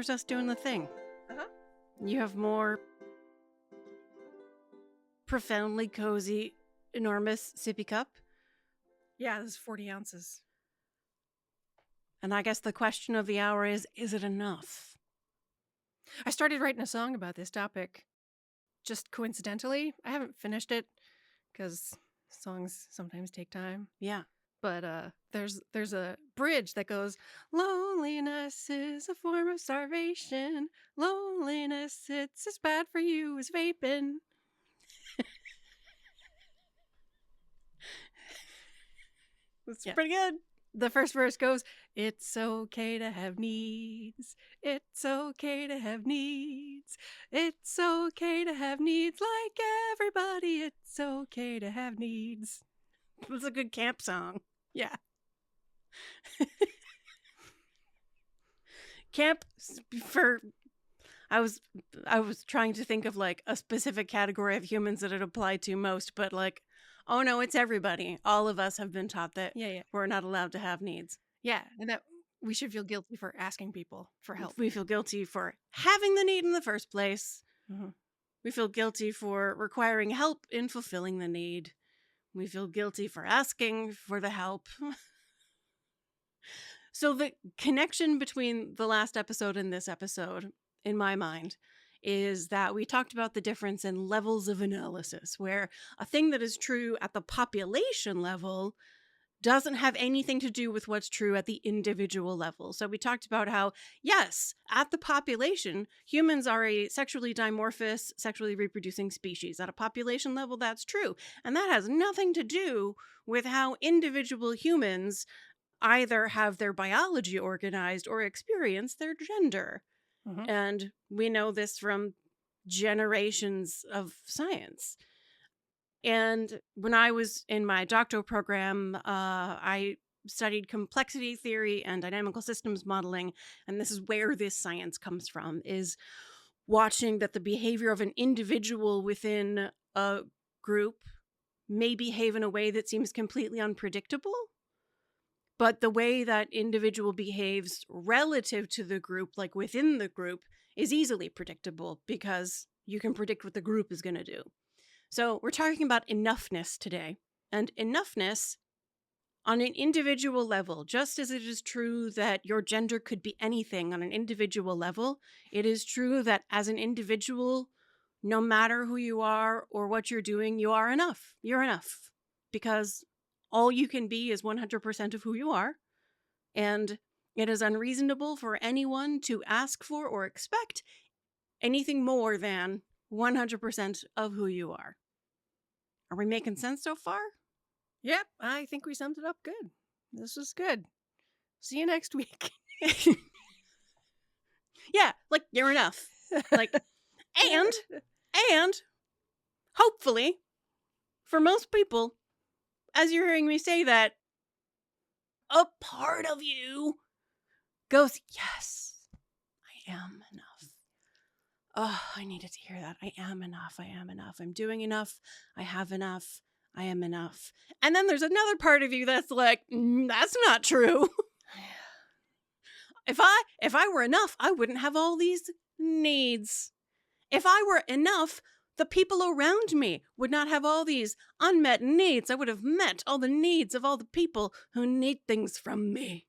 here's us doing the thing. Uh-huh. You have more profoundly cozy, enormous sippy cup. Yeah, this is 40 ounces. And I guess the question of the hour is it enough? I started writing a song about this topic just coincidentally. I haven't finished it because songs sometimes take time. Yeah. But there's a bridge that goes, loneliness is a form of starvation. Loneliness, it's as bad for you as vaping. That's pretty good. The first verse goes, it's okay to have needs. It's okay to have needs. It's okay to have needs like everybody. It's okay to have needs. It's a good camp song. Yeah. Camp for... I was trying to think of like a specific category of humans that it applied to most, but like, oh no, it's everybody. All of us have been taught that we're not allowed to have needs. Yeah, and that we should feel guilty for asking people for help. We feel guilty for having the need in the first place. Mm-hmm. We feel guilty for requiring help in fulfilling the need. We feel guilty for asking for the help. So the connection between the last episode and this episode, in my mind, is that we talked about the difference in levels of analysis, where a thing that is true at the population level doesn't have anything to do with what's true at the individual level. So we talked about how, yes, at the population, humans are a sexually dimorphous, sexually reproducing species. At a population level, that's true. And that has nothing to do with how individual humans either have their biology organized or experience their gender. Mm-hmm. And we know this from generations of science. And when I was in my doctoral program, I studied complexity theory and dynamical systems modeling. And this is where this science comes from, is watching that the behavior of an individual within a group may behave in a way that seems completely unpredictable. But the way that individual behaves relative to the group, like within the group, is easily predictable because you can predict what the group is going to do. So we're talking about enoughness today. And enoughness on an individual level, just as it is true that your gender could be anything on an individual level, it is true that as an individual, no matter who you are or what you're doing, you are enough. You're enough. Because all you can be is 100% of who you are. And it is unreasonable for anyone to ask for or expect anything more than 100% of who you are. Are we making sense so far? Yep, I think we summed it up good. This was good. See you next week. Yeah, like, you're enough. Like, and hopefully, for most people, as you're hearing me say that, a part of you goes, yes, I am enough. Oh, I needed to hear that. I am enough. I am enough. I'm doing enough. I have enough. I am enough. And then there's another part of you that's like, that's not true. If I were enough, I wouldn't have all these needs. If I were enough, the people around me would not have all these unmet needs. I would have met all the needs of all the people who need things from me.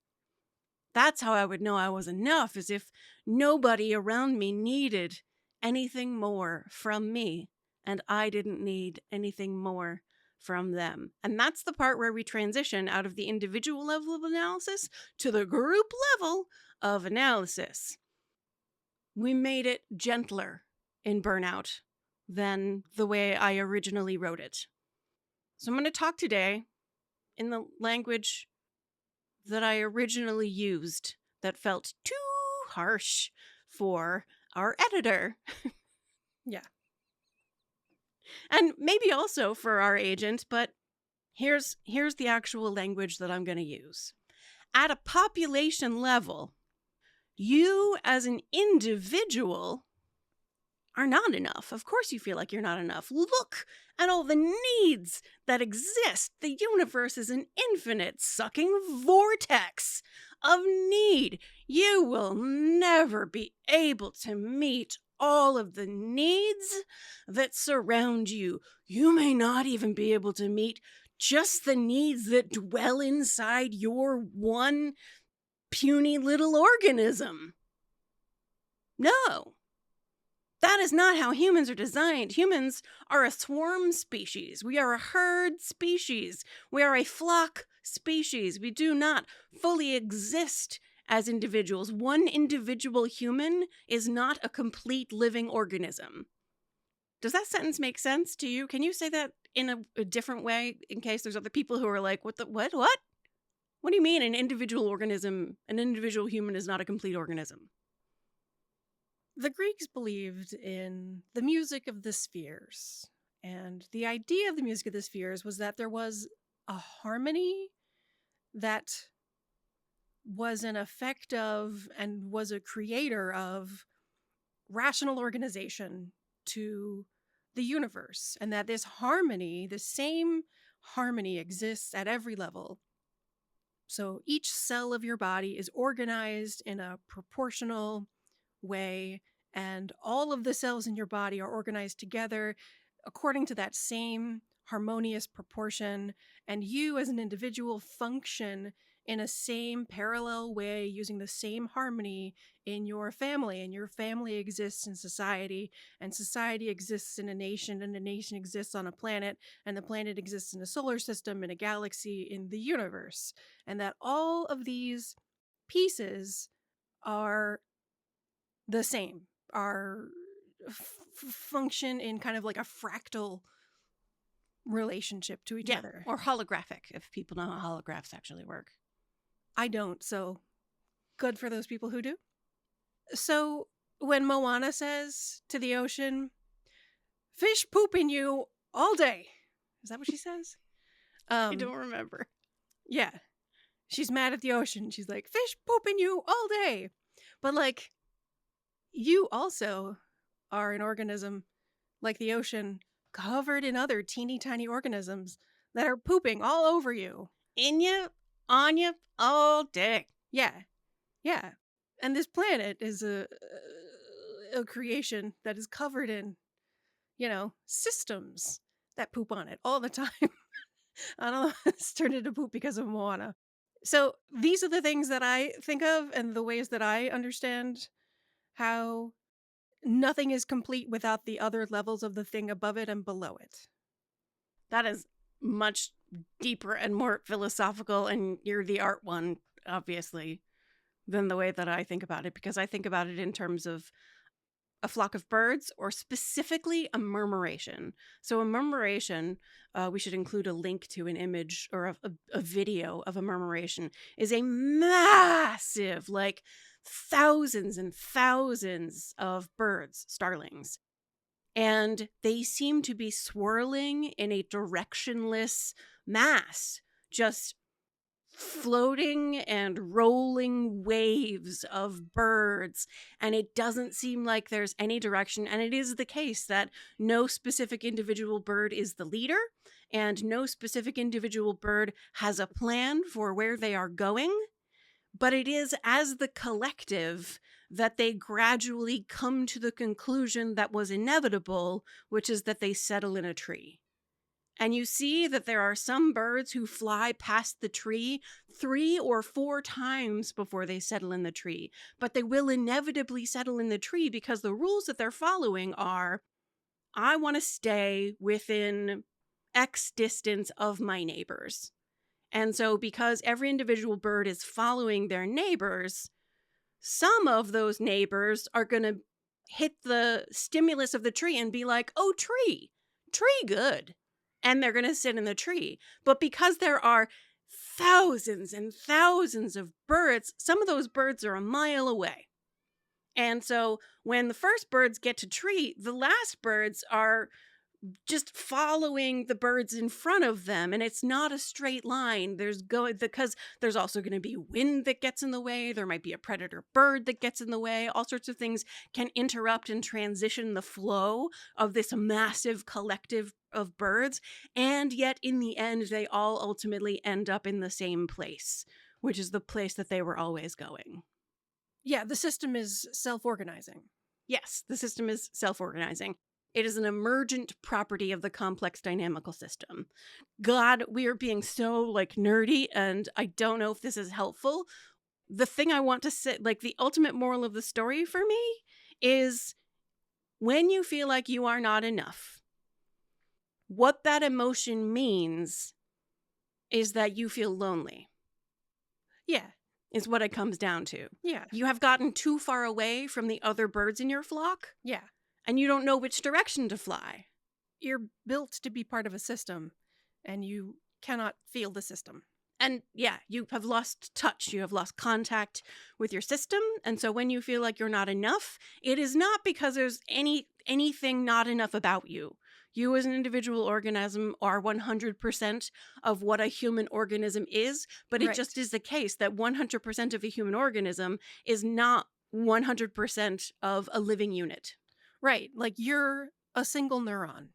That's how I would know I was enough, is if nobody around me needed anything more from me, and I didn't need anything more from them. And that's the part where we transition out of the individual level of analysis to the group level of analysis. We made it gentler in Burnout than the way I originally wrote it. So I'm going to talk today in the language that I originally used that felt too harsh for our editor. Yeah. And maybe also for our agent, but here's the actual language that I'm going to use. At a population level, you as an individual are not enough. Of course you feel like you're not enough. Look at all the needs that exist. The universe is an infinite sucking vortex of need. you will never be able to meet all of the needs that surround you. You may not even be able to meet just the needs that dwell inside your one puny little organism. No. That is not how humans are designed. Humans are a swarm species. We are a herd species. We are a flock species. We do not fully exist as individuals. One individual human is not a complete living organism. Does that sentence make sense to you? Can you say that in a different way in case there's other people who are like, what? What do you mean an individual organism, an individual human is not a complete organism? The Greeks believed in the music of the spheres. And the idea of the music of the spheres was that there was a harmony that was an effect of and was a creator of rational organization to the universe. And that this harmony, the same harmony, exists at every level. So each cell of your body is organized in a proportional way, and all of the cells in your body are organized together according to that same harmonious proportion, and you as an individual function in a same parallel way using the same harmony in your family, and your family exists in society, and society exists in a nation, and a nation exists on a planet, and the planet exists in a solar system, in a galaxy, in the universe, and that all of these pieces are the same, are function in kind of like a fractal relationship to each other. Or holographic, if people know how holographs actually work. I don't, so good for those people who do. So when Moana says to the ocean, fish poop in you all day. Is that what she says? I don't remember. Yeah. She's mad at the ocean. She's like, fish poop in you all day. But like, you also are an organism like the ocean, covered in other teeny tiny organisms that are pooping all over you. In you, on you, all day. Yeah. Yeah. And this planet is a creation that is covered in, systems that poop on it all the time. I don't know. It's turned into poop because of Moana. So these are the things that I think of and the ways that I understand how nothing is complete without the other levels of the thing above it and below it. That is much deeper and more philosophical, and you're the art one, obviously, than the way that I think about it, because I think about it in terms of a flock of birds, or specifically a murmuration. So a murmuration, we should include a link to an image or a video of a murmuration, is a massive, like thousands and thousands of birds, starlings. And they seem to be swirling in a directionless mass, just floating and rolling waves of birds, and it doesn't seem like there's any direction. And it is the case that no specific individual bird is the leader, and no specific individual bird has a plan for where they are going, but it is as the collective that they gradually come to the conclusion that was inevitable, which is that they settle in a tree. And you see that there are some birds who fly past the tree 3 or 4 times before they settle in the tree. But they will inevitably settle in the tree because the rules that they're following are, I want to stay within X distance of my neighbors. And so because every individual bird is following their neighbors, some of those neighbors are going to hit the stimulus of the tree and be like, oh, tree good. And they're going to sit in the tree. But because there are thousands and thousands of birds, some of those birds are a mile away. And so when the first birds get to tree, the last birds are just following the birds in front of them, and it's not a straight line. Because there's also going to be wind that gets in the way. There might be a predator bird that gets in the way. All sorts of things can interrupt and transition the flow of this massive collective of birds, and yet in the end they all ultimately end up in the same place, which is the place that they were always going. Yeah, the system is self-organizing. Yes, the system is self-organizing. It is an emergent property of the complex dynamical system. God, we are being so like nerdy, and I don't know if this is helpful. The thing I want to say, like the ultimate moral of the story for me is when you feel like you are not enough, what that emotion means is that you feel lonely, Yeah, is what it comes down to. yeah, You have gotten too far away from the other birds in your flock, yeah. and you don't know which direction to fly. You're built to be part of a system, and you cannot feel the system. And yeah, you have lost touch, you have lost contact with your system. And so when you feel like you're not enough, it is not because there's anything not enough about you. You as an individual organism are 100% of what a human organism is, but it Right. just is the case that 100% of a human organism is not 100% of a living unit. Right. Like you're a single neuron,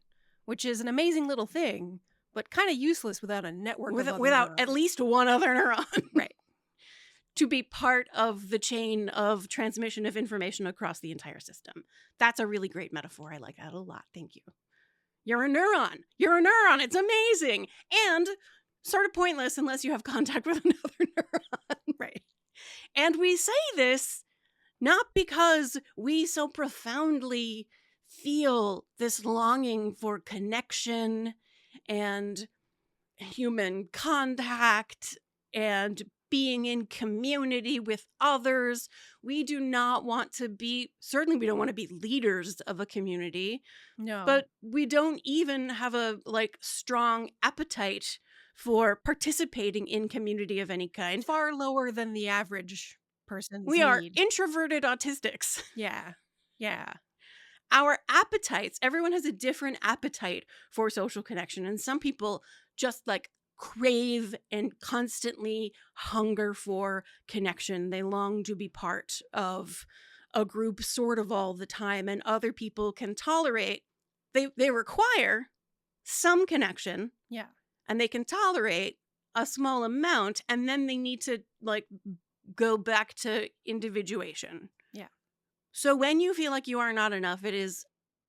which is an amazing little thing, but kind of useless without a network of other Without at neurons. least one other neuron. Right. To be part of the chain of transmission of information across the entire system. That's a really great metaphor. I like that a lot. Thank you. You're a neuron. You're a neuron. It's amazing. And sort of pointless unless you have contact with another neuron. Right. And we say this not because we so profoundly feel this longing for connection and human contact and being in community with others. We do not want to be, certainly, we don't want to be leaders of a community, No. but we don't even have a like strong appetite for participating in community of any kind. Far lower than the average person's We are need. introverted autistics. Yeah. Yeah. Our appetites, everyone has a different appetite for social connection. And some people just like crave and constantly hunger for connection. They long to be part of a group sort of all the time. And other people can tolerate, they require some connection Yeah. and they can tolerate a small amount. And then they need to like go back to individuation. Yeah. So when you feel like you are not enough, it is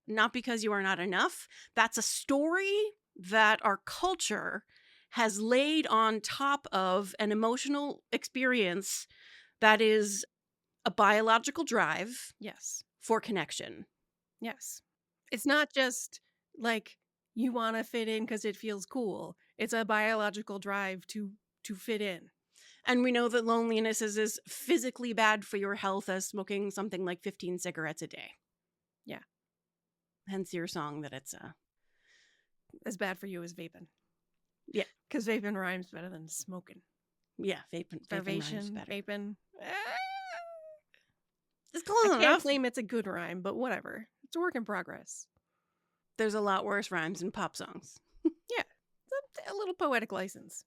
not because you are not enough. That's a story that our culture has laid on top of an emotional experience that is a biological drive Yes. for connection. Yes. It's not just like you want to fit in because it feels cool. It's a biological drive to fit in. And we know that loneliness is as physically bad for your health as smoking something like 15 cigarettes a day. Yeah. Hence your song that it's As bad for you as vaping. Yeah. Because vaping rhymes better than smoking. yeah, vaping rhymes Starvation, better. vaping. It's close I can't enough. claim it's a good rhyme, but whatever. It's a work in progress. There's a lot worse rhymes in pop songs. Yeah. A little poetic license.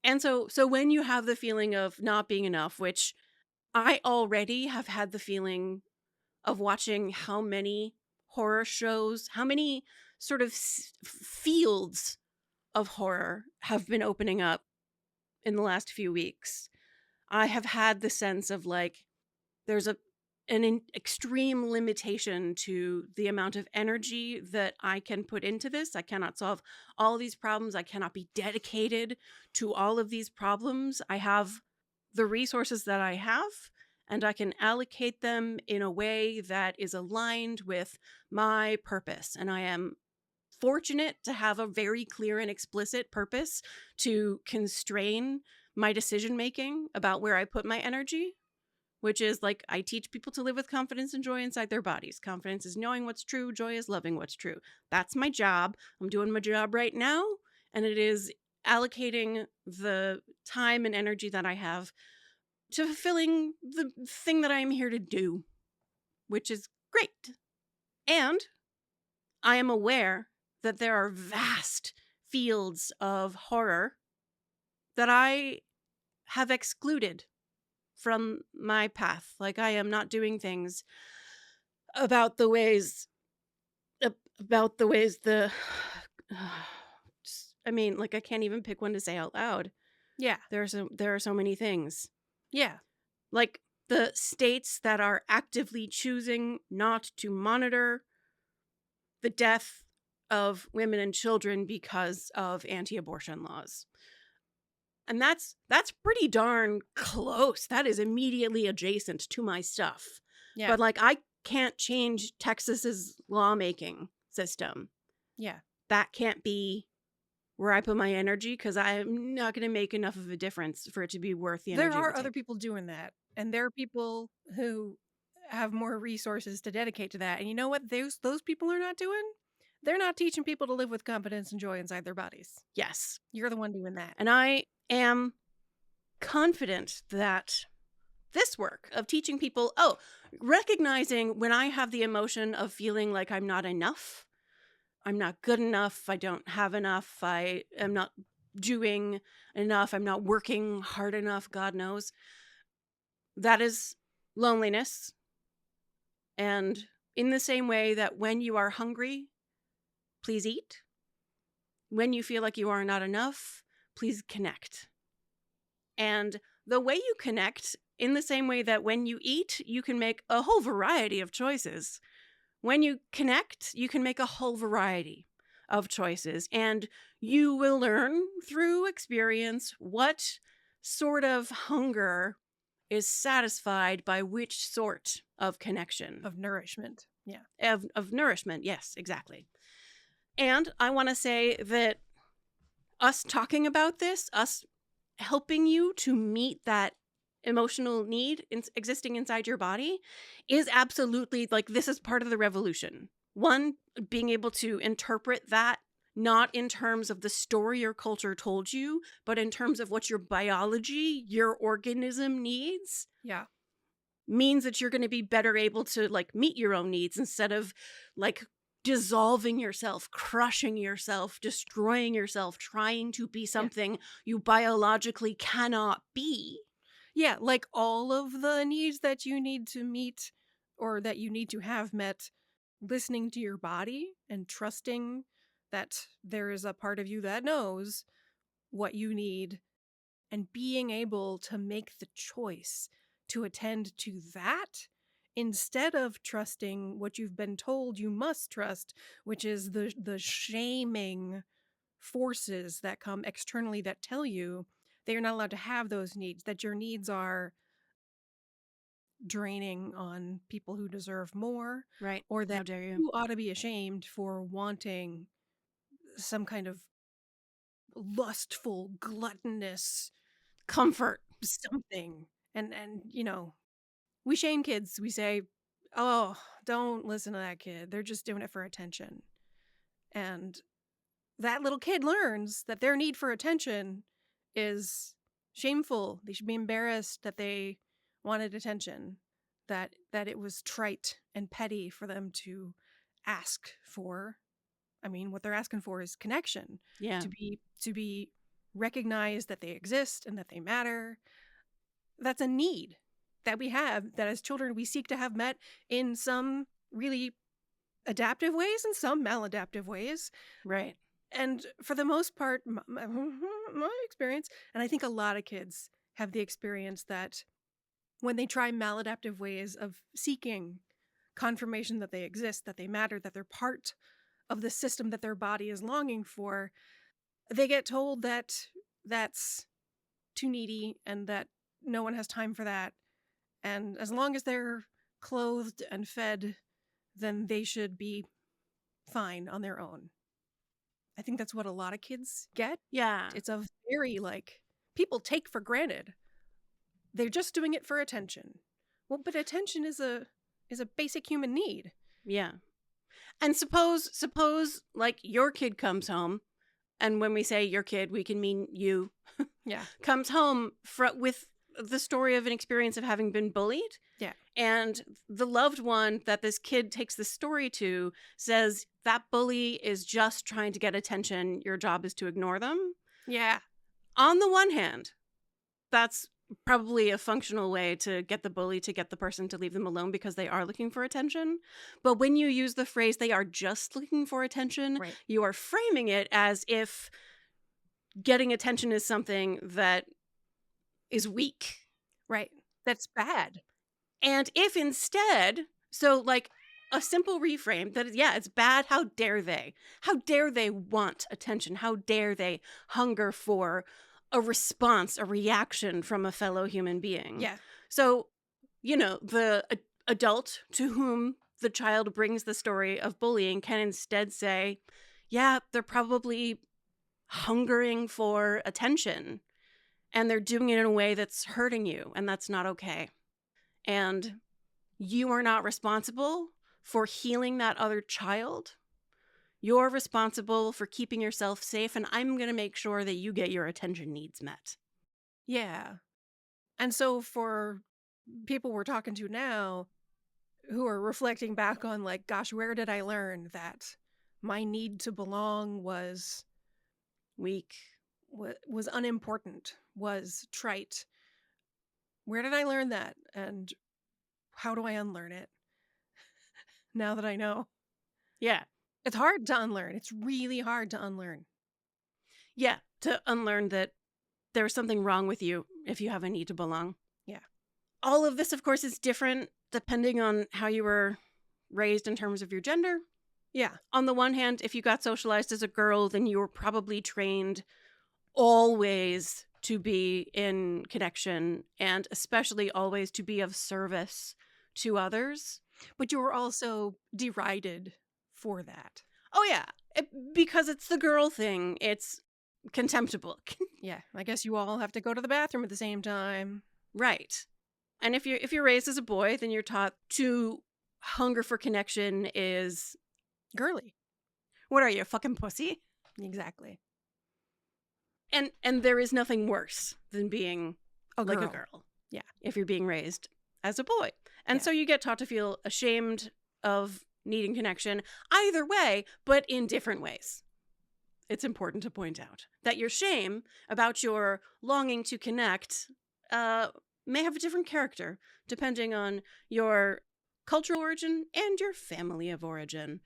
And so when you have the feeling of not being enough, which I already have had the feeling of watching how many horror shows, how many sort of fields of horror have been opening up in the last few weeks. I have had the sense of like there's an extreme limitation to the amount of energy that I can put into this. I cannot solve all of these problems. I cannot be dedicated to all of these problems. I have the resources that I have, and I can allocate them in a way that is aligned with my purpose. And I am fortunate to have a very clear and explicit purpose to constrain my decision making about where I put my energy, which is like I teach people to live with confidence and joy inside their bodies. Confidence is knowing what's true, joy is loving what's true. That's my job. I'm doing my job right now, and it is allocating the time and energy that I have to fulfilling the thing that I am here to do, which is great. And I am aware that there are vast fields of horror that I have excluded from my path. Like I am not doing things about the ways the I mean, like I can't even pick one to say out loud. Yeah. There are so many things. Yeah. Like the states that are actively choosing not to monitor the death of women and children because of anti-abortion laws. And that's pretty darn close. That is immediately adjacent to my stuff. Yeah. But like I can't change Texas's lawmaking system. Yeah. That can't be where I put my energy because I'm not going to make enough of a difference for it to be worth the There energy. are other people doing that, and there are people who have more resources to dedicate to that. And you know what those people are not doing? They're not teaching people to live with confidence and joy inside their bodies. Yes. You're the one doing that. And I am confident that this work of teaching people, recognizing when I have the emotion of feeling like I'm not enough, I'm not good enough, I don't have enough, I am not doing enough, I'm not working hard enough, God knows. That is loneliness. And in the same way that when you are hungry, please eat. When you feel like you are not enough, please connect. And the way you connect, in the same way that when you eat, you can make a whole variety of choices. When you connect, you can make a whole variety of choices. And you will learn through experience what sort of hunger is satisfied by which sort of connection. Of nourishment. Yeah. Of nourishment, yes, exactly. And I want to say that us talking about this, us helping you to meet that emotional need existing inside your body is absolutely like this is part of the revolution. One, being able to interpret that not in terms of the story your culture told you, but in terms of what your biology, your organism needs. Yeah. Means that you're going to be better able to like meet your own needs instead of like dissolving yourself, crushing yourself, destroying yourself, trying to be something you biologically cannot be. Yeah, like all of the needs that you need to meet or that you need to have met, listening to your body and trusting that there is a part of you that knows what you need and being able to make the choice to attend to that instead of trusting what you've been told you must trust, which is the shaming forces that come externally that tell you that you're not allowed to have those needs, that your needs are draining on people who deserve more, Right. or that How dare you? you ought to be ashamed for wanting some kind of lustful, gluttonous Comfort. something. And you know, we shame kids. We say, "Oh, don't listen to that kid. They're just doing it for attention." And that little kid learns that their need for attention is shameful. They should be embarrassed that they wanted attention, that it was trite and petty for them to ask for. I mean, what they're asking for is connection. Yeah. To be recognized that they exist and that they matter. That's a need that we have, that as children we seek to have met in some really adaptive ways and some maladaptive ways. Right. And for the most part, my experience, and I think a lot of kids have the experience that when they try maladaptive ways of seeking confirmation that they exist, that they matter, that they're part of the system that their body is longing for, they get told that that's too needy and that no one has time for that. And as long as they're clothed and fed, then they should be fine on their own. I think that's what a lot of kids get. Yeah. It's a very, like, people take for granted. They're just doing it for attention. Well, but attention is a basic human need. Yeah. And suppose like your kid comes home, and when we say your kid, we can mean you. Yeah. Comes home with the story of an experience of having been bullied. Yeah. And the loved one that this kid takes the story to says that bully is just trying to get attention. Your job is to ignore them. Yeah. On the one hand, that's probably a functional way to get the bully to get the person to leave them alone because they are looking for attention. But when you use the phrase they are just looking for attention, Right. you are framing it as if getting attention is something that is weak. Right. That's bad. And if instead, so like a simple reframe that, yeah, it's bad. How dare they? How dare they want attention? How dare they hunger for a response, a reaction from a fellow human being? Yeah. So, the adult to whom the child brings the story of bullying can instead say, yeah, they're probably hungering for attention and they're doing it in a way that's hurting you, and that's not okay. And you are not responsible for healing that other child. You're responsible for keeping yourself safe, and I'm going to make sure that you get your attention needs met. Yeah. And so for people we're talking to now who are reflecting back on, like, gosh, where did I learn that my need to belong was Weak. was unimportant, was trite? Where did I learn that? And how do I unlearn it now that I know? Yeah. It's hard to unlearn. It's really hard to unlearn. Yeah. To unlearn that there's something wrong with you if you have a need to belong. Yeah. All of this, of course, is different depending on how you were raised in terms of your gender. Yeah. On the one hand, if you got socialized as a girl, then you were probably trained always to be in connection and especially always to be of service to others. But you were also derided for that. Oh, yeah. Because it's the girl thing. It's contemptible. Yeah. I guess you all have to go to the bathroom at the same time. Right. And if you're raised as a boy, then you're taught to hunger for connection is, Girly. what are you, a fucking pussy? Exactly. And there is nothing worse than being A like a girl. girl. Yeah. If you're being raised as a boy. And Yeah. so you get taught to feel ashamed of needing connection either way, but in different ways. It's important to point out that your shame about your longing to connect may have a different character depending on your cultural origin and your family of origin.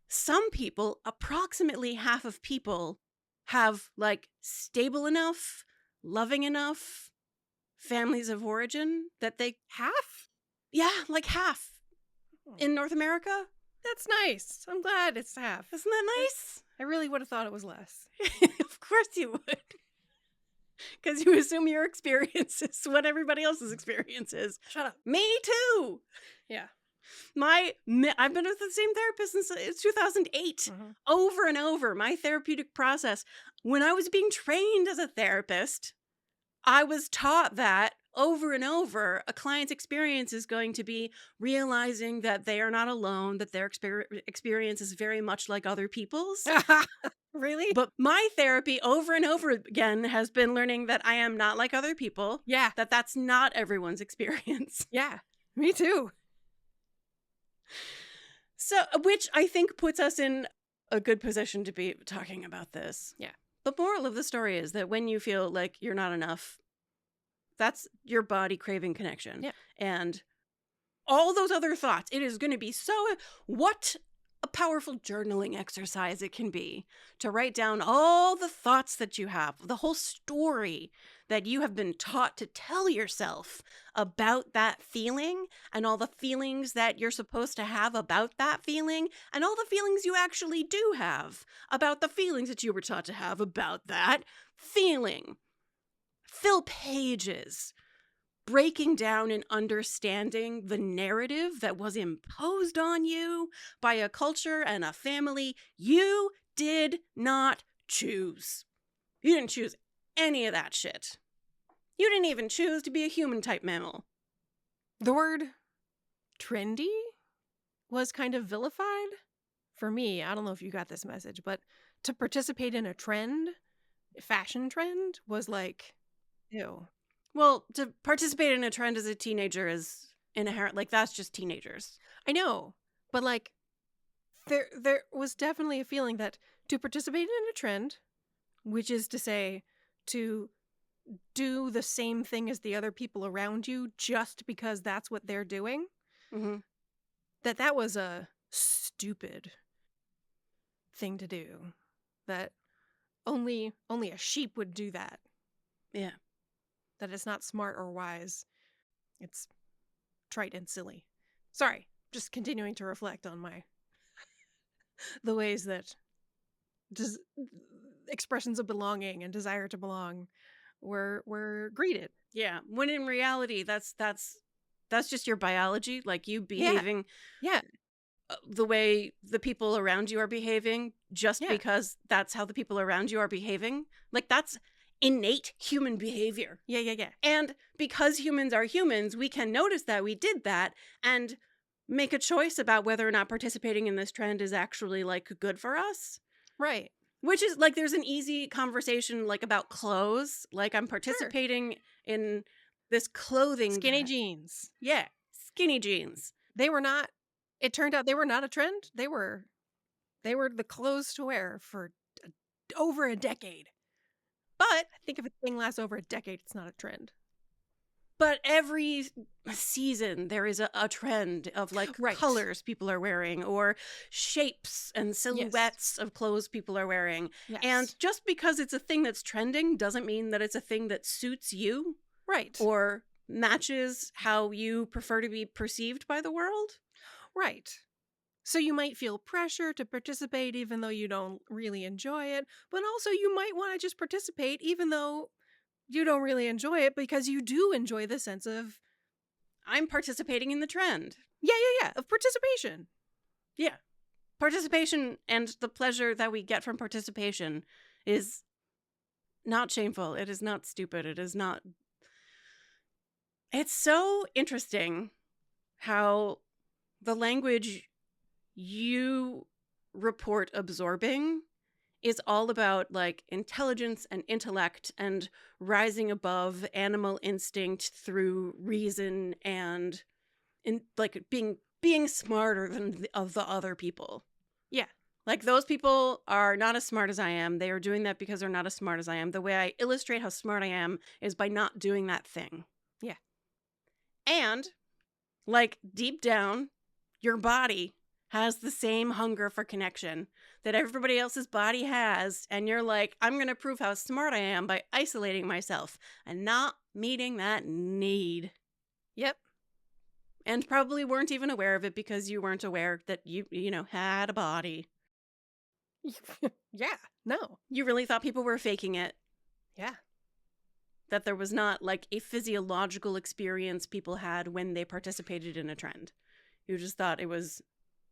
Some people, approximately half of people, have like stable enough, loving enough families of origin that they, Half? yeah, like half in North America. That's nice. I'm glad it's half. Isn't that nice? I really would have thought it was less. Of course you would. Because you assume your experience is what everybody else's experience is. Shut up. Me too. Yeah. I've been with the same therapist since 2008. Mhm. Over and over. My therapeutic process. When I was being trained as a therapist, I was taught that over and over, a client's experience is going to be realizing that they are not alone, that their experience is very much like other people's. Really? But my therapy over and over again has been learning that I am not like other people, Yeah. that that's not everyone's experience. Yeah. Me too. So, which I think puts us in a good position to be talking about this. Yeah. The moral of the story is that when you feel like you're not enough, that's your body craving connection. Yeah. And all those other thoughts, it is going to be so, what a powerful journaling exercise it can be to write down all the thoughts that you have, the whole story that you have been taught to tell yourself about that feeling, and all the feelings that you're supposed to have about that feeling, and all the feelings you actually do have about the feelings that you were taught to have about that feeling. Fill pages breaking down and understanding the narrative that was imposed on you by a culture and a family you did not choose. You didn't choose any of that shit. You didn't even choose to be a human-type mammal. The word trendy was kind of vilified for me. I don't know if you got this message, but to participate in a trend, fashion trend, was like, ew. Well, to participate in a trend as a teenager is inherent. Like, that's just teenagers. I know, but like, there was definitely a feeling that to participate in a trend, which is to say, to do the same thing as the other people around you just because that's what they're doing, Mm-hmm. that was a stupid thing to do. That only a sheep would do that. Yeah. That it's not smart or wise. It's trite and silly. Sorry, just continuing to reflect on the ways that expressions of belonging and desire to belong were greeted. Yeah, when in reality, that's just your biology, like you Yeah. behaving Yeah. the way the people around you are behaving just Yeah. because that's how the people around you are behaving. Like that's innate human behavior. Yeah. Yeah. Yeah. And because humans are humans, we can notice that we did that and make a choice about whether or not participating in this trend is actually like good for us. Right. Which is like there's an easy conversation like about clothes. Like I'm Sure. participating in this clothing Skinny jeans. Yeah, skinny jeans. They were not. It turned out they were not a trend. They were the clothes to wear for over a decade. But I think if a thing lasts over a decade, it's not a trend. But every season there is a trend of like Right. colors people are wearing or shapes and silhouettes of clothes people are wearing. Yes. And just because it's a thing that's trending doesn't mean that it's a thing that suits you right. or matches how you prefer to be perceived by the world. Right. So you might feel pressure to participate even though you don't really enjoy it, but also you might want to just participate even though you don't really enjoy it because you do enjoy the sense of I'm participating in the trend. Yeah, of participation. Yeah. Participation and the pleasure that we get from participation is not shameful. It is not stupid. It is not. It's so interesting how the language you report absorbing is all about like intelligence and intellect and rising above animal instinct through reason and like being smarter than of the other people. Yeah. Like those people are not as smart as I am. They are doing that because they're not as smart as I am. The way I illustrate how smart I am is by not doing that thing. Yeah. And like deep down, your body has the same hunger for connection that everybody else's body has. And you're like, I'm going to prove how smart I am by isolating myself and not meeting that need. Yep. And probably weren't even aware of it because you weren't aware that you had a body. Yeah. No. You really thought people were faking it. Yeah. That there was not like a physiological experience people had when they participated in a trend. You just thought it was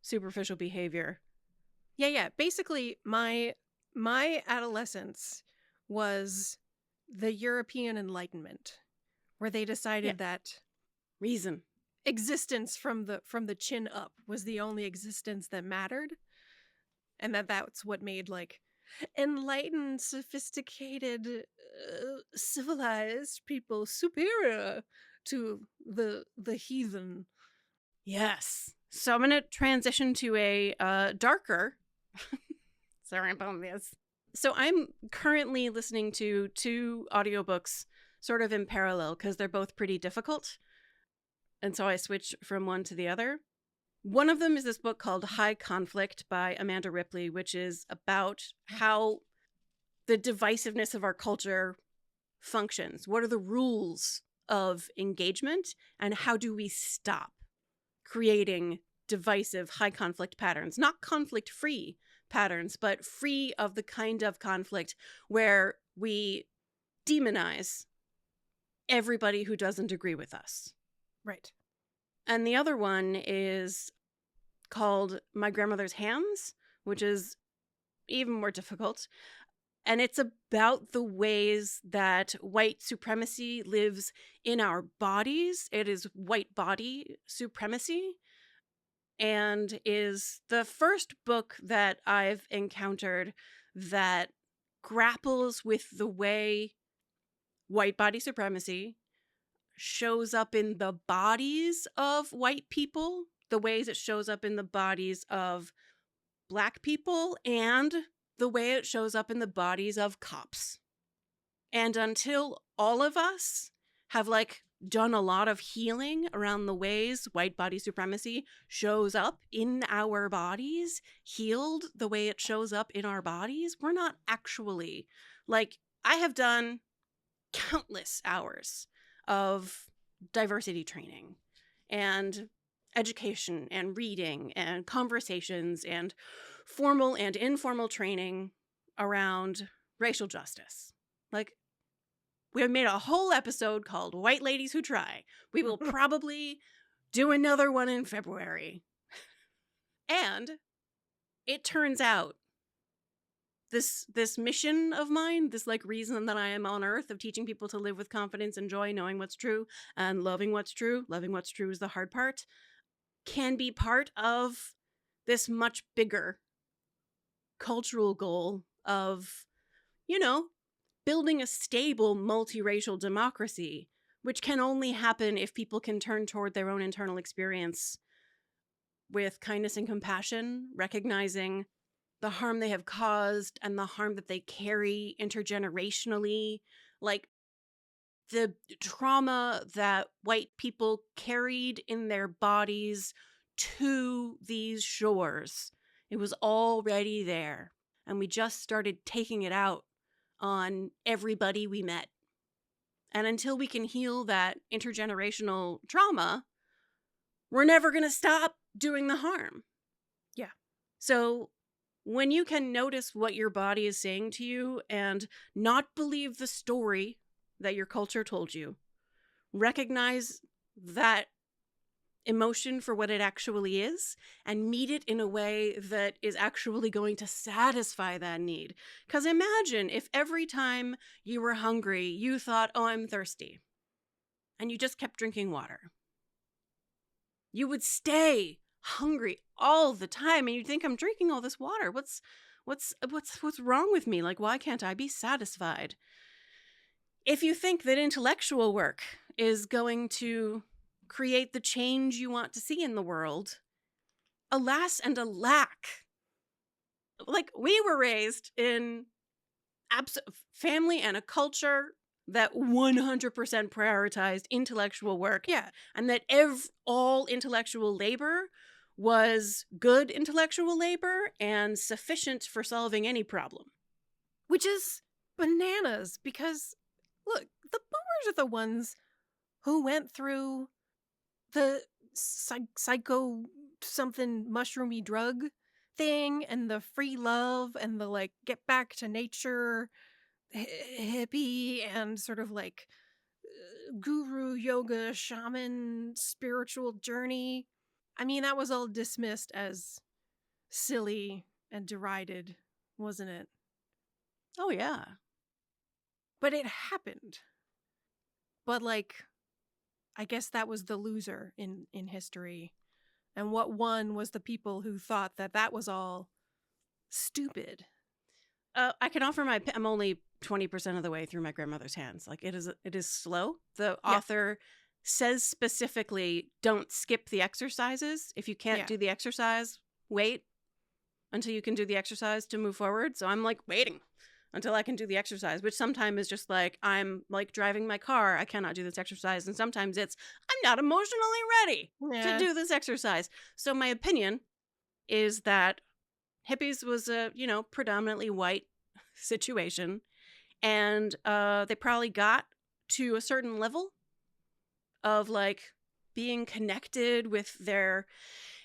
superficial behavior. Yeah. Basically, my adolescence was the European Enlightenment, where they decided that reason, existence from the chin up was the only existence that mattered, and that's what made like enlightened, sophisticated, civilized people superior to the heathen. Yes. So I'm going to transition to a darker. Sorry about this. So I'm currently listening to 2 audiobooks sort of in parallel because they're both pretty difficult. And so I switch from one to the other. One of them is this book called High Conflict by Amanda Ripley, which is about how the divisiveness of our culture functions. What are the rules of engagement and how do we stop creating divisive high conflict patterns? Not conflict free patterns, but free of the kind of conflict where we demonize everybody who doesn't agree with us. Right. And the other one is called My Grandmother's Hands, which is even more difficult. And it's about the ways that white supremacy lives in our bodies. It is white body supremacy, and is the first book that I've encountered that grapples with the way white body supremacy shows up in the bodies of white people, the ways it shows up in the bodies of Black people, and the way it shows up in the bodies of cops. And until all of us have like done a lot of healing around the ways white body supremacy shows up in our bodies, healed the way it shows up in our bodies, we're not actually like, I have done countless hours of diversity training and education and reading and conversations and formal and informal training around racial justice. Like, we have made a whole episode called White Ladies Who Try. We will probably do another one in February. And it turns out this mission of mine, this like reason that I am on earth of teaching people to live with confidence and joy, knowing what's true and loving what's true is the hard part, can be part of this much bigger cultural goal of, you know, building a stable multiracial democracy, which can only happen if people can turn toward their own internal experience with kindness and compassion, recognizing the harm they have caused and the harm that they carry intergenerationally, like the trauma that white people carried in their bodies to these shores. It was already there, and we just started taking it out on everybody we met. And until we can heal that intergenerational trauma, we're never going to stop doing the harm. Yeah. So when you can notice what your body is saying to you and not believe the story that your culture told you, recognize that emotion for what it actually is and meet it in a way that is actually going to satisfy that need. Because imagine if every time you were hungry, you thought, oh, I'm thirsty, and you just kept drinking water. You would stay hungry all the time, and you'd think, I'm drinking all this water. What's wrong with me? Like, why can't I be satisfied? If you think that intellectual work is going to create the change you want to see in the world, alas and alack. Like, we were raised in family and a culture that 100% prioritized intellectual work. Yeah. And that all intellectual labor was good intellectual labor and sufficient for solving any problem. Which is bananas, because, look, the boomers are the ones who went through the psycho something mushroomy drug thing and the free love and the like get back to nature hippie and sort of like guru yoga shaman spiritual journey. I mean, that was all dismissed as silly and derided, wasn't it? Oh, yeah. But it happened. But like, I guess that was the loser in history. And what won was the people who thought that that was all stupid. I can offer I'm only 20% of the way through My Grandmother's Hands. Like, it is slow. The author says specifically, don't skip the exercises. If you can't do the exercise, wait until you can do the exercise to move forward. So I'm like waiting until I can do the exercise, which sometimes is just like, I'm like driving my car, I cannot do this exercise. And sometimes it's, I'm not emotionally ready to do this exercise. So my opinion is that hippies was a, predominantly white situation. And they probably got to a certain level of like being connected with their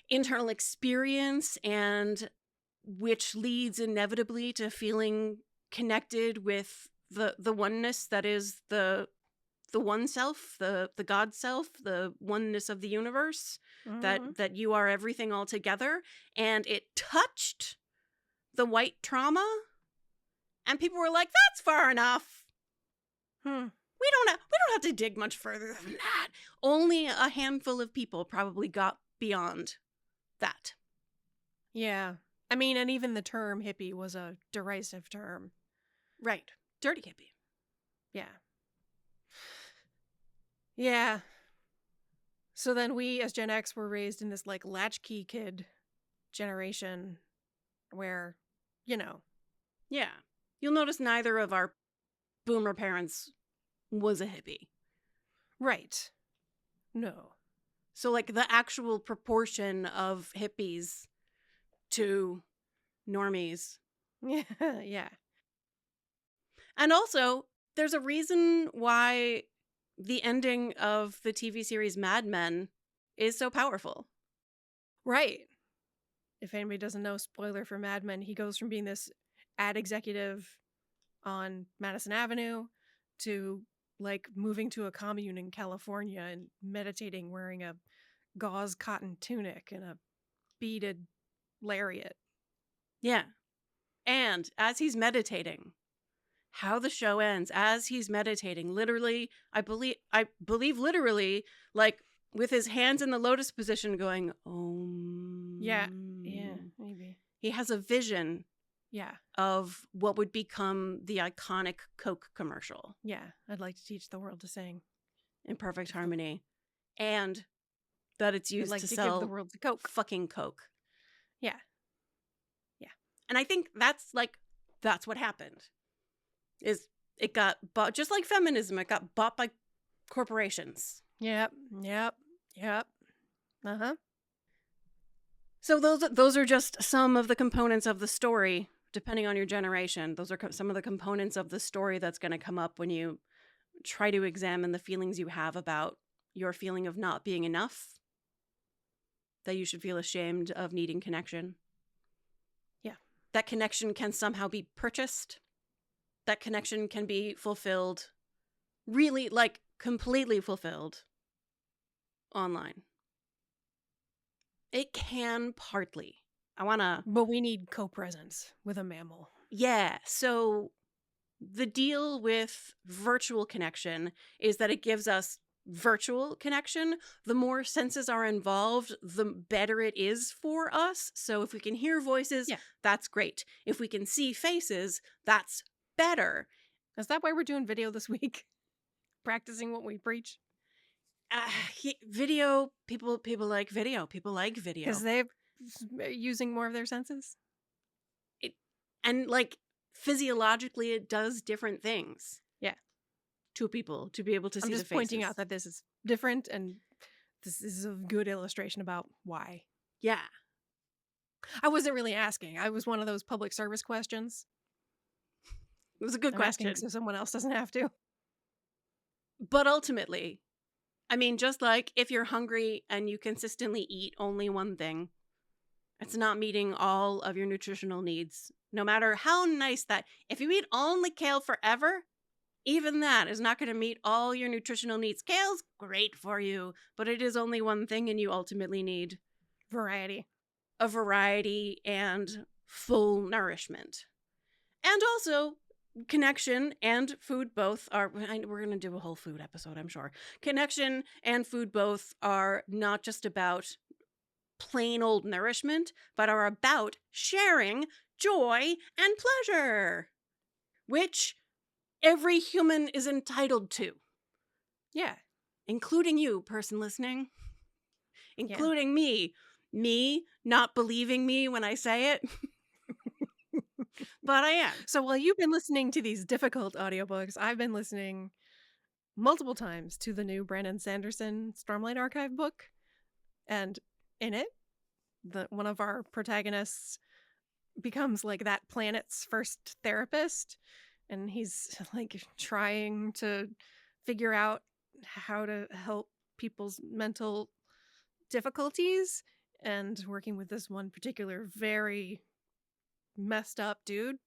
internal experience, and which leads inevitably to feeling connected with the oneness that is the one self, the God self, the oneness of the universe, that you are everything all together. And it touched the white trauma, and people were like, that's far enough. We don't have to dig much further than that. Only a handful of people probably got beyond that. Yeah. I mean, and even the term hippie was a derisive term. Right. Dirty hippie. Yeah. Yeah. So then we, as Gen X, were raised in this, like, latchkey kid generation where, Yeah. You'll notice neither of our boomer parents was a hippie. Right. No. So, like, the actual proportion of hippies to normies. Yeah. Yeah. And also, there's a reason why the ending of the TV series Mad Men is so powerful. Right. If anybody doesn't know, spoiler for Mad Men, he goes from being this ad executive on Madison Avenue to like moving to a commune in California and meditating wearing a gauze cotton tunic and a beaded lariat. Yeah. And as he's meditating, how the show ends, as he's meditating, literally, I believe literally, like with his hands in the lotus position going, Om. Yeah. Yeah, maybe. He has a vision Yeah. of what would become the iconic Coke commercial Yeah. I'd like to teach the world to sing. in perfect harmony. And that it's I'd used like to to sell give the world to Coke. fucking Coke. Yeah. And I think that's what happened. Is it got bought, just like feminism, it got bought by corporations. Yep. Uh-huh. So those are just some of the components of the story, depending on your generation. Those are some of the components of the story that's going to come up when you try to examine the feelings you have about your feeling of not being enough, that you should feel ashamed of needing connection. Yeah. That connection can somehow be purchased. That connection can be fulfilled, really, like, completely fulfilled online. It can partly. But we need co-presence with a mammal. Yeah, so the deal with virtual connection is that it gives us virtual connection. The more senses are involved, the better it is for us. So if we can hear voices, that's great. If we can see faces, that's better. Is that why we're doing video this week? Practicing what we preach? Video, people like video. People like video. Because they're using more of their senses? And like physiologically, it does different things. Yeah. To people to be able to see the faces. I'm just pointing out that this is different, and this is a good illustration about why. Yeah. I wasn't really asking. I was one of those public service questions. It was a good question. So someone else doesn't have to. But ultimately, I mean, just like if you're hungry and you consistently eat only one thing, it's not meeting all of your nutritional needs. No matter how nice that, if you eat only kale forever, even that is not going to meet all your nutritional needs. Kale's great for you, but it is only one thing, and you ultimately need variety. A variety and full nourishment. And also, connection and food both are, we're going to do a whole food episode, I'm sure. Connection and food both are not just about plain old nourishment, but are about sharing joy and pleasure, which every human is entitled to. Yeah. Including you, person listening. Including me. Me not believing me when I say it. But I am. So while you've been listening to these difficult audiobooks, I've been listening multiple times to the new Brandon Sanderson Stormlight archive book. And in it, one of our protagonists becomes like that planet's first therapist. And he's like trying to figure out how to help people's mental difficulties, and working with this one particular very messed up dude,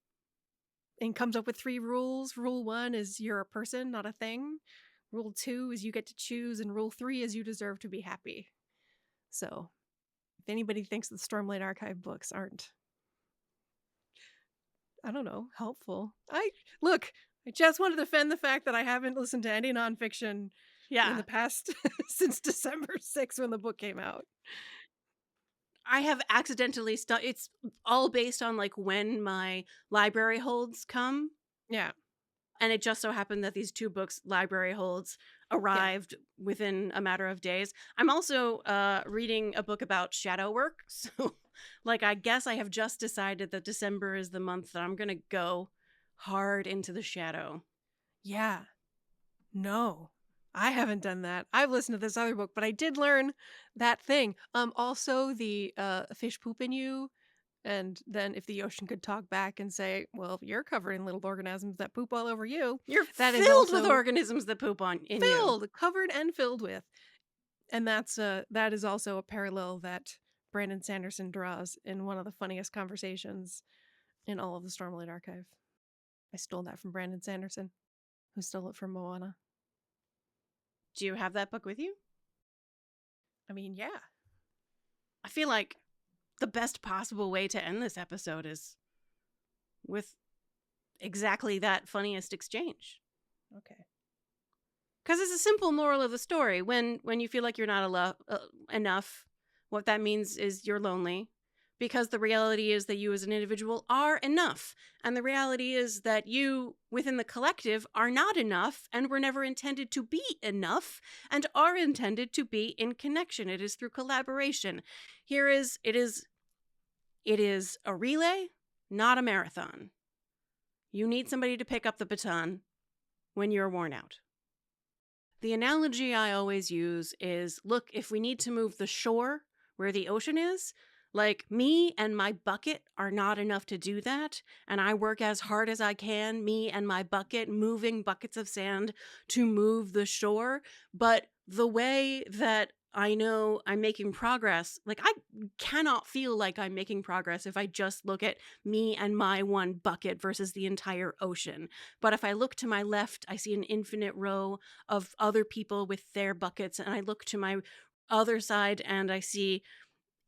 and comes up with 3 rules. Rule 1 is you're a person, not a thing. Rule 2 is you get to choose, and rule 3 is you deserve to be happy. So if anybody thinks the Stormlight archive books aren't, I don't know, helpful, I just want to defend the fact that I haven't listened to any nonfiction in the past since December 6th when the book came out. I have accidentally it's all based on like when my library holds come. Yeah. And it just so happened that these 2 books library holds arrived within a matter of days. I'm also reading a book about shadow work. So like, I guess I have just decided that December is the month that I'm going to go hard into the shadow. Yeah. No, I haven't done that. I've listened to this other book, but I did learn that thing. Also the fish poop in you. And then if the ocean could talk back and say, well, you're covered in little organisms that poop all over you. You're that filled with organisms that poop in you. Covered and filled with. And that is also a parallel that Brandon Sanderson draws in one of the funniest conversations in all of the Stormlight archive. I stole that from Brandon Sanderson, who stole it from Moana. Do you have that book with you? I mean, yeah. I feel like the best possible way to end this episode is with exactly that funniest exchange. Okay. Because it's a simple moral of the story. When you feel like you're not enough, what that means is you're lonely. Because the reality is that you as an individual are enough. And the reality is that you within the collective are not enough and were never intended to be enough and are intended to be in connection. It is through collaboration. It is a relay, not a marathon. You need somebody to pick up the baton when you're worn out. The analogy I always use is, look, if we need to move the shore where the ocean is, like me and my bucket are not enough to do that. And I work as hard as I can, me and my bucket, moving buckets of sand to move the shore. But the way that I know I'm making progress, like I cannot feel like I'm making progress if I just look at me and my one bucket versus the entire ocean. But if I look to my left, I see an infinite row of other people with their buckets, and I look to my other side and I see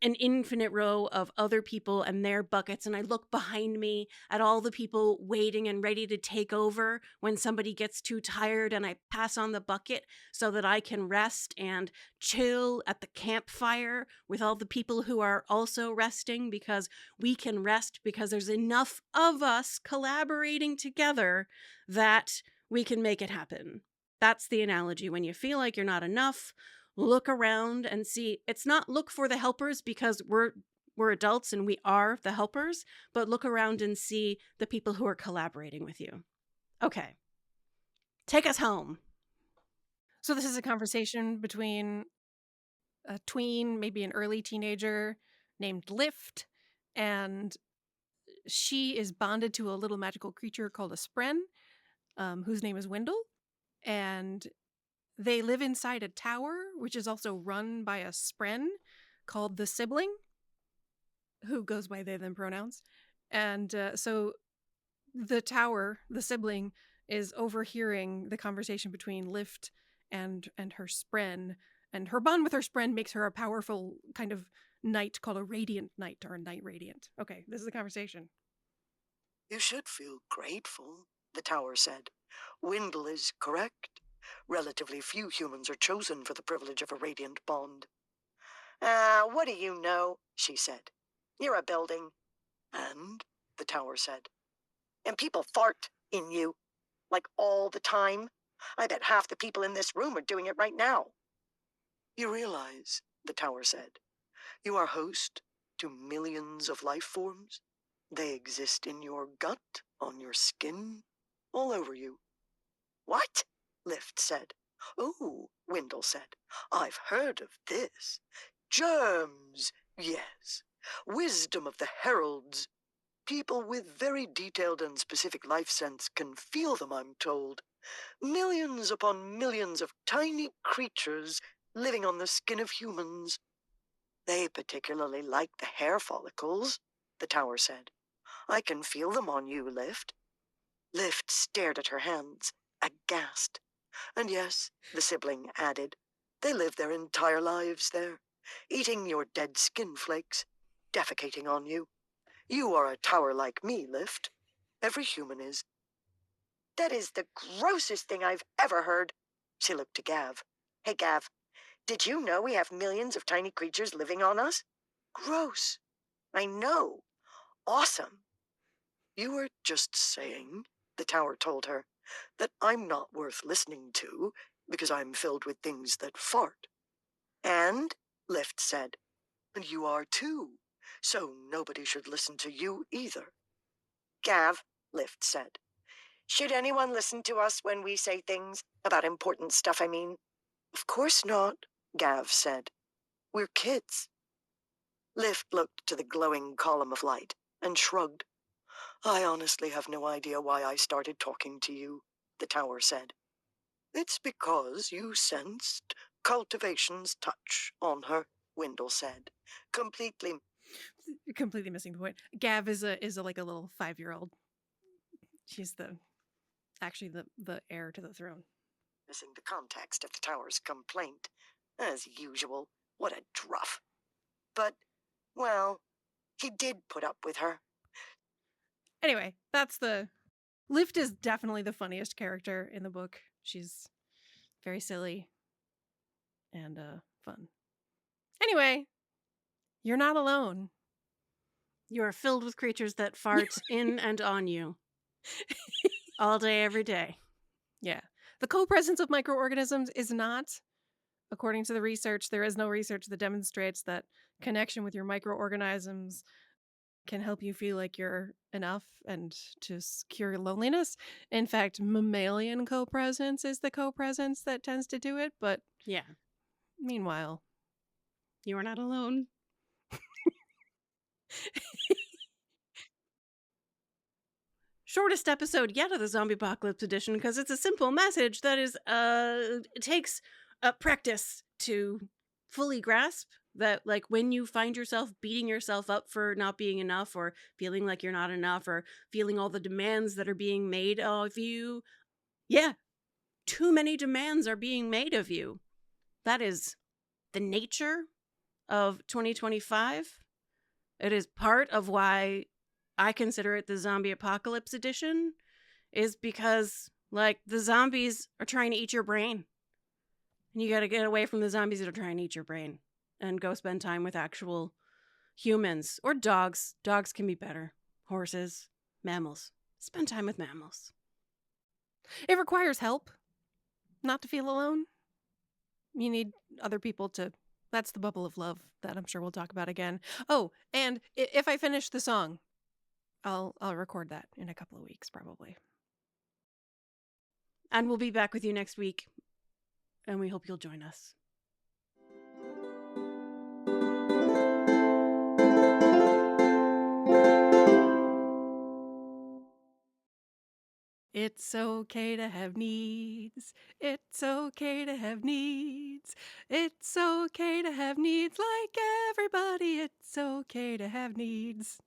an infinite row of other people and their buckets, and I look behind me at all the people waiting and ready to take over when somebody gets too tired, and I pass on the bucket so that I can rest and chill at the campfire with all the people who are also resting, because we can rest because there's enough of us collaborating together that we can make it happen. That's the analogy. When you feel like you're not enough, look around and see. It's not look for the helpers, because we're adults and we are the helpers, but look around and see the people who are collaborating with you. Okay. Take us home. So this is a conversation between a tween, maybe an early teenager named Lift, and she is bonded to a little magical creature called a Spren, whose name is Wendell, and they live inside a tower, which is also run by a Spren called the Sibling, who goes by they them pronouns. And so the tower, the Sibling, is overhearing the conversation between Lift and her Spren, and her bond with her Spren makes her a powerful kind of knight called a Radiant Knight, or a Knight Radiant. Okay, this is the conversation. You should feel grateful, the tower said. Wendell is correct. Relatively few humans are chosen for the privilege of a radiant bond. What do you know? She said. You're a building. And, the tower said. And people fart in you. Like all the time. I bet half the people in this room are doing it right now. You realize, the tower said, you are host to millions of life forms. They exist in your gut, on your skin, all over you. What? Lift said. Oh, Wendell said. I've heard of this. Germs, yes. Wisdom of the heralds. People with very detailed and specific life sense can feel them, I'm told. Millions upon millions of tiny creatures living on the skin of humans. They particularly like the hair follicles, the tower said. I can feel them on you, Lift. Lift stared at her hands, aghast. And yes, the Sibling added, they live their entire lives there, eating your dead skin flakes, defecating on you. You are a tower like me, Lift. Every human is. That is the grossest thing I've ever heard. She looked to Gav. Hey, Gav, did you know we have millions of tiny creatures living on us? Gross. I know. Awesome. You were just saying, the tower told her, that I'm not worth listening to because I'm filled with things that fart. And, Lift said, and you are too, so nobody should listen to you either. Gav, Lift said, should anyone listen to us when we say things about important stuff, I mean? Of course not, Gav said. We're kids. Lift looked to the glowing column of light and shrugged. I honestly have no idea why I started talking to you, the tower said. It's because you sensed Cultivation's touch on her, Wendell said, completely Completely missing the point. Gav is a like a little 5-year-old. She's actually the heir to the throne. missing the context of the tower's complaint. As usual, what a druff. But, well, he did put up with her. Anyway, that's Lift is definitely the funniest character in the book. She's very silly and fun. Anyway, you're not alone. You are filled with creatures that fart in and on you all day, every day. Yeah. The co-presence of microorganisms is not, according to the research, there is no research that demonstrates that connection with your microorganisms can help you feel like you're enough and to cure loneliness. In fact, mammalian co-presence is the co-presence that tends to do it. But Yeah. meanwhile, You are not alone. Shortest episode yet of the Zombie Apocalypse edition because it's a simple message that is it takes practice to fully grasp that, like, when you find yourself beating yourself up for not being enough or feeling like you're not enough or feeling all the demands that are being made of you. Yeah. Too many demands are being made of you. That is the nature of 2025. It is part of why I consider it the Zombie Apocalypse edition, is because, like, the zombies are trying to eat your brain. And you got to get away from the zombies that are trying to eat your brain and go spend time with actual humans or dogs. Dogs can be better. Horses, mammals. Spend time with mammals. it requires help not to feel alone. You need other people to. That's the bubble of love that I'm sure we'll talk about again. Oh, and if I finish the song, I'll record that in a couple of weeks, probably. And we'll be back with you next week. And we hope you'll join us. It's okay to have needs. It's okay to have needs. It's okay to have needs like everybody. It's okay to have needs.